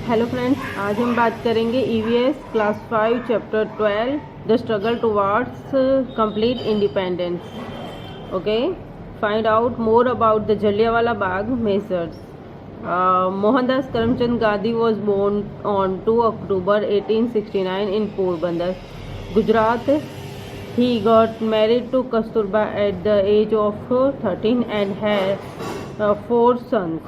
Hello friends, आज हम बात करेंगे EVS class 5 chapter 12 the struggle towards complete independence. Okay, find out more about the Jallianwala Bagh messrs. Mohandas Karamchand Gandhi was born on 2 October 1869 in Porbandar, Gujarat. He got married to Kasturba at the age of 13 and had 4 sons.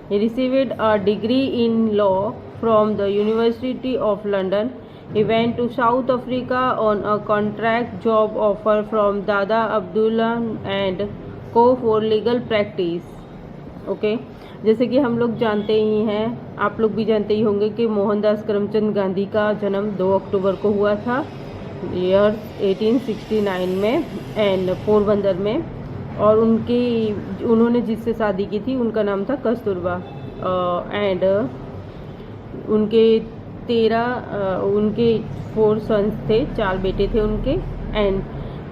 He received a degree in law from the University of London. He went to South Africa on a contract job offer from Dada Abdullah and Co for legal practice. Okay, जैसे कि हम लोग जानते ही हैं, आप लोग भी जानते ही होंगे कि मोहनदास करमचंद गांधी का जन्म 2 अक्टूबर को हुआ था ईयर 1869 में एंड पोरबंदर में। और उन्होंने जिससे शादी की थी उनका नाम था कस्तूरबा एंड उनके 4 सन्स थे, 4 बेटे थे उनके। And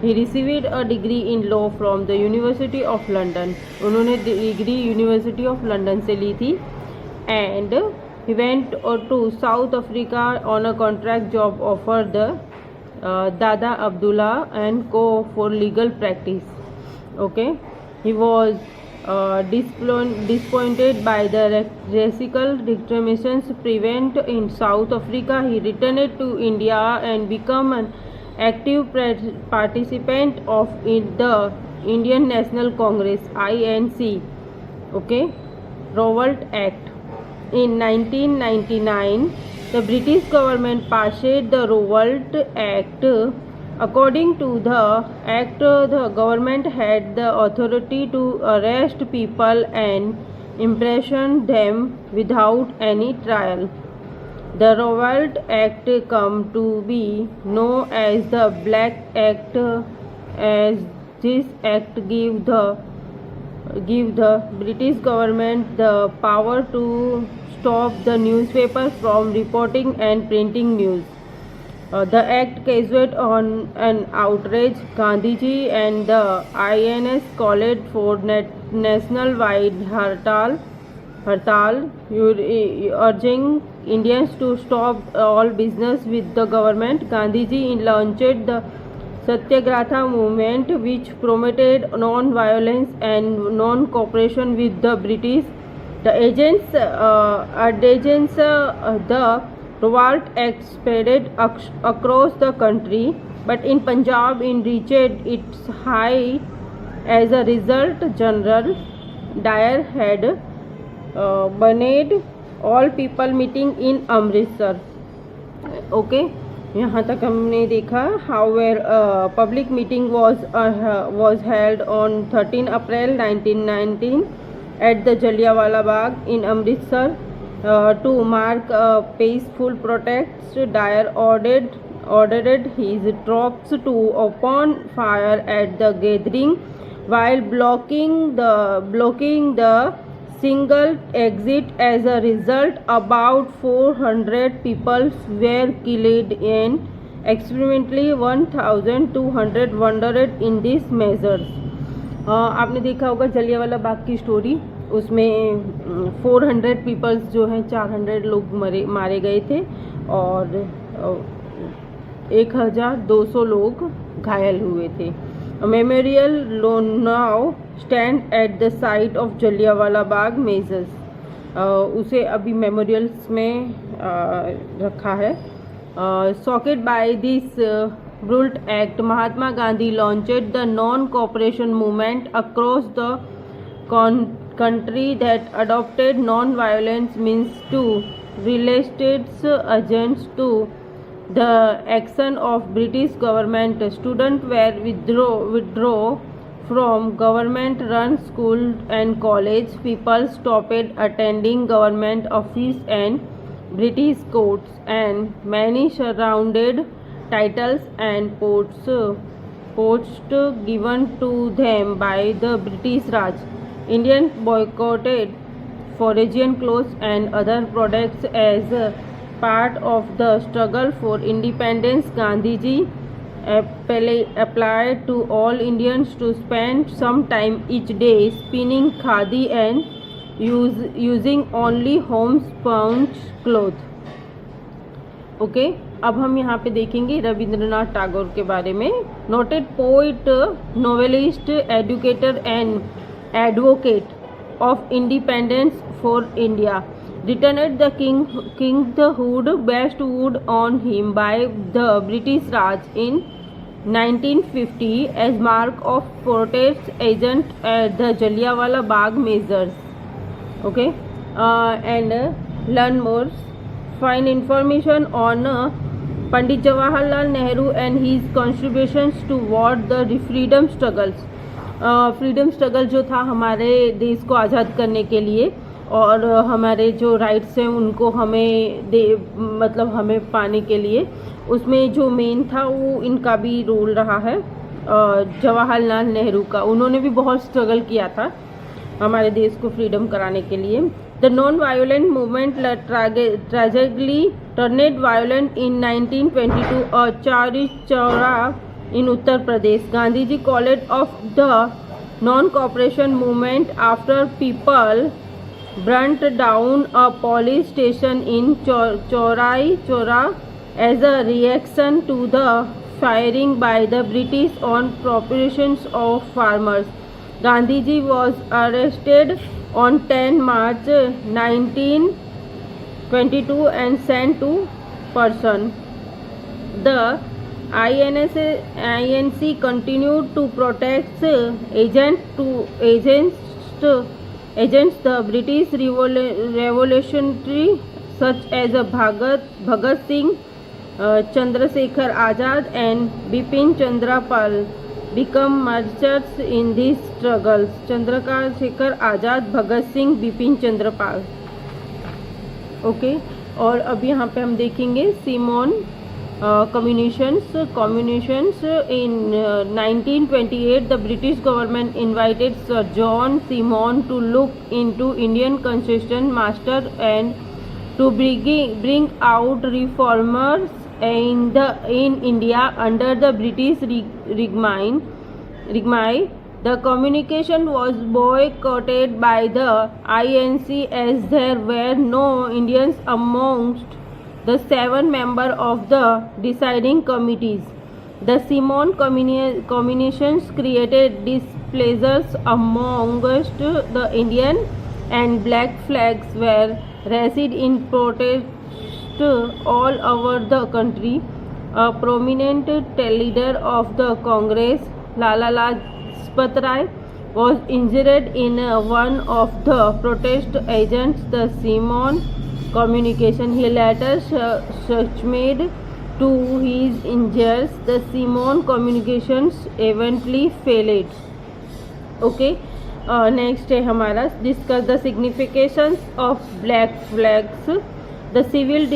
he received a degree in law from the university of London. उन्होंने डिग्री यूनिवर्सिटी ऑफ लंदन से ली थी। And he went to South Africa on a contract job offer the Dada Abdulla and co for legal practice. Okay, he was disappointed by the racial discriminations prevalent in South Africa. He returned to India and became an active participant of the Indian National Congress (INC). Okay, Revolt Act. In 1999, the British government passed the Revolt Act. According to the Act, the government had the authority to arrest people and imprison them without any trial. The Revolt Act came to be known as the Black Act, as this act gave the British government the power to stop the newspapers from reporting and printing news. The act caused on an outrage. Gandhiji and the INS called for national-wide hartal, urging Indians to stop all business with the government. Gandhiji launched the Satyagraha movement, which promoted non-violence and non-cooperation with the British. The the Revolt Act spread across the country, but in Punjab it reached its height. As a result, General Dyer had banned all people meeting in Amritsar. Okay, यहाँ तक हमने देखा. However, public meeting was held on 13 April 1919 at the Jallianwala Bagh in Amritsar. To mark a peaceful protest, Dyer ordered his troops to open fire at the gathering while blocking the single exit. As a result, about 400 people were killed and experimentally 1,200 wounded in these measures. आपने देखा होगा जलियांवाला बाग की story, उसमें 400 peoples जो हैं 400 लोग मारे गए थे और 1200 लोग घायल हुए थे। Memorial now stand at the site of Jallianwala Bagh measures. उसे अभी मेमोरियल्स में रखा है। Shocked by this Revolt Act, Mahatma Gandhi launched the non-cooperation movement across the country that adopted non-violence means to relate agents to the action of British government. Students were withdraw from government-run school and college. People stopped attending government office and British courts, and many surrounded titles and posts given to them by the British Raj. Indians boycotted foreign clothes and other products as part of the struggle for independence. Gandhiji applied to all Indians to spend some time each day spinning khadi and using only homespun cloth. Okay अब हम यहाँ पे देखेंगे रविंद्रनाथ टैगोर के बारे में. Noted poet, novelist, educator and advocate of independence for India, written at the kinghood bestowed on him by the British Raj in 1950 as mark of protest agent at the Jallianwala Bagh measures. Okay, and learn more. Find information on Pandit Jawaharlal Nehru and his contributions toward the freedom struggles. Freedom struggle जो था हमारे देश को आज़ाद करने के लिए और हमारे जो राइट्स हैं उनको हमें मतलब हमें पाने के लिए, उसमें जो मेन था वो इनका भी रोल रहा है, जवाहरलाल नेहरू का. उन्होंने भी बहुत स्ट्रगल किया था हमारे देश को फ्रीडम कराने के लिए. The non violent movement tragically turned violent in 1922 Chauri Chaura in Uttar Pradesh. Gandhiji called off the non-cooperation movement after people burnt down a police station in Chaurai Chora as a reaction to the firing by the British on propositions of farmers. Gandhiji was arrested on 10 March 1922 and sent to Parson. The INC continued to protect against the British revolutionary such as Bhagat Singh, Chandrasekhar Azad and Bipin Chandra Pal become martyrs in these struggles. Chandrasekhar Azad, Bhagat Singh, Bipin Chandra Pal. Okay और अब यहाँ पे हम देखेंगे Simone communications in 1928 the British government invited Sir John Simon to look into Indian constitution master and to bring out reformers in India under the British regime. The communication was boycotted by the INC as there were no Indians amongst the 7 members of the deciding committees. The Simon communications created displeasure amongst the Indian and black flags were raised in protest all over the country. A prominent leader of the Congress, Lala Lajpat Rai, was injured in one of the protest agents the Simon communication. He later succumbed to his injuries. The Simon communications eventually failed. Okay, next है हमारा discuss the significations of black flags. The civil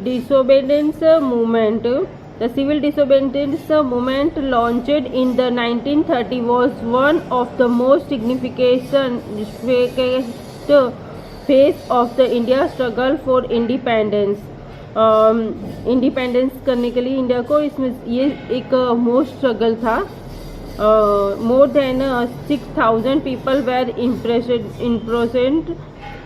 disobedience movement. The civil disobedience movement launched in the 1930 was one of the most significant phase of the India struggle for independence. Independence करने के लिए India को इसमें ये एक most struggle था. more than 6,000 people were imprisoned.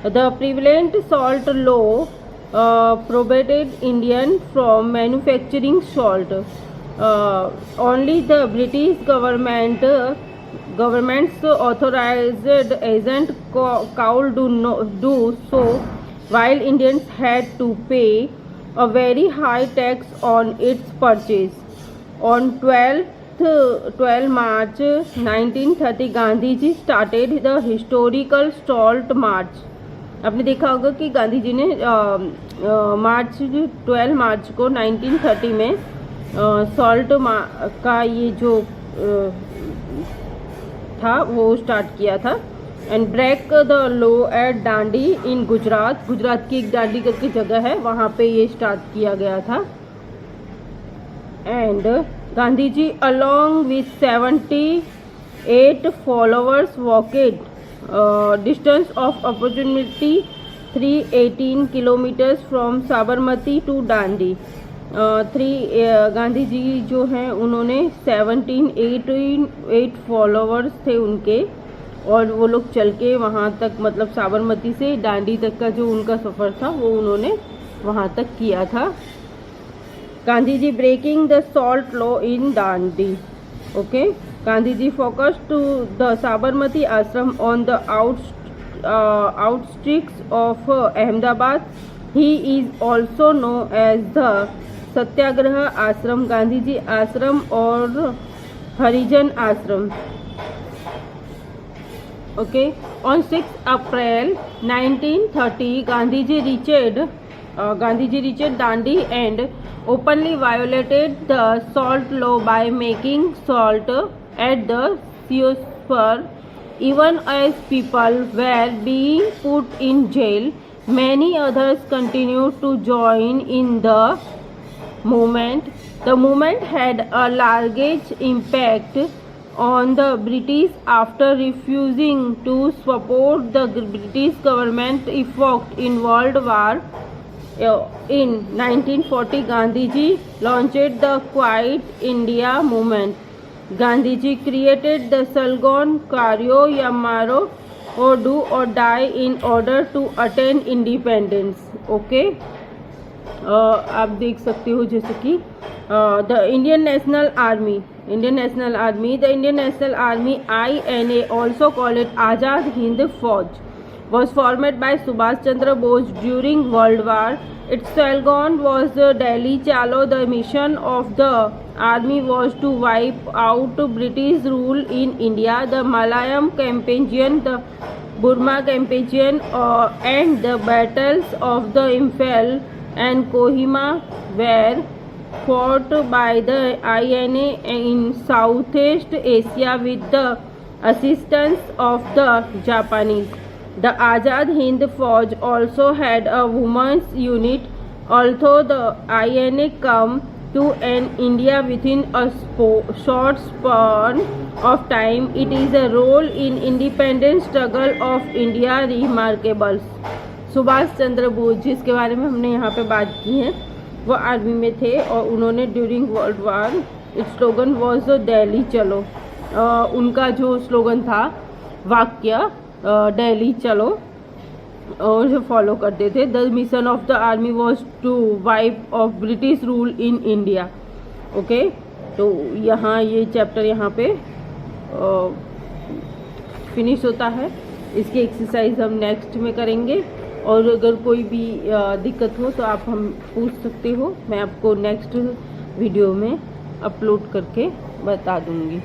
The prevalent salt law prohibited Indian from manufacturing salt. Only the British government's authorized agent could do so, while Indians had to pay a very high tax on its purchase. On 12 March 1930, Gandhi ji started the historical salt march. आपने देखा होगा कि गांधी जी ने 12 मार्च को 1930 में salt का ये जो था वो स्टार्ट किया था. And break the law at Dandi in Gujarat. Gujarat की एक डांडी करके जगह है, वहाँ पे ये स्टार्ट किया गया था. And Gandhi ji along with 78 followers walked distance of opportunity 318 kilometres from Sabarmati to Dandi. Gandhi ji जो हैं उन्होंने 8 फॉलोअर्स थे उनके, और वो लोग चल के वहाँ तक, मतलब साबरमती से दांडी तक का जो उनका सफ़र था वो उन्होंने वहाँ तक किया था। Gandhi ji breaking the salt law in Dandi. Okay, Gandhi ji focused to the Sabarmati ashram on the outskirts of Ahmedabad. He is also known as the satyagraha ashram, Gandhi जी आश्रम और हरिजन आश्रम। Okay, on 6 April 1930, Gandhiji reached Dandi and openly violated the salt law by making salt at the seashore. Even as people were being put in jail, many others continued to join in the movement. The movement had a large impact on the British after refusing to support the British government effort in World War. In 1940, Gandhiji launched the Quiet India movement. Gandhiji created the slogan "Karyo ya maro" or "Do or die" in order to attain independence. Okay, आप देख सकते हो जैसे कि the Indian National Army, the Indian National Army INA, also called it Azad Hind Fauj, was formed by Subhash Chandra Bose during World War. Its slogan was Delhi Chalo. The mission of the army was to wipe out British rule in India. The Malayalam campaign, the Burma campaign, and the battles of the Imphal and Kohima were fought by the INA in Southeast Asia with the assistance of the Japanese. The Azad Hind Fauj also had a women's unit. Although the INA came to an India within a short span of time, it is a role in independence struggle of India remarkable. Subhash Chandra Bose, जिसके बारे में हमने यहाँ पे बात की है, वो आर्मी में थे और उन्होंने during world war, it's slogan was Delhi चलो। उनका जो स्लोगन था, वाक्य दिल्ली चलो, और जो फॉलो करते थे। The mission of the army was to wipe off British rule in India. Okay, तो यहाँ ये चैप्टर यहाँ पे फिनिश होता है। इसकी एक्सरसाइज हम नेक्स्ट में करेंगे, और अगर कोई भी दिक्कत हो तो आप हम पूछ सकते हो। मैं आपको नेक्स्ट वीडियो में अपलोड करके बता दूँगी।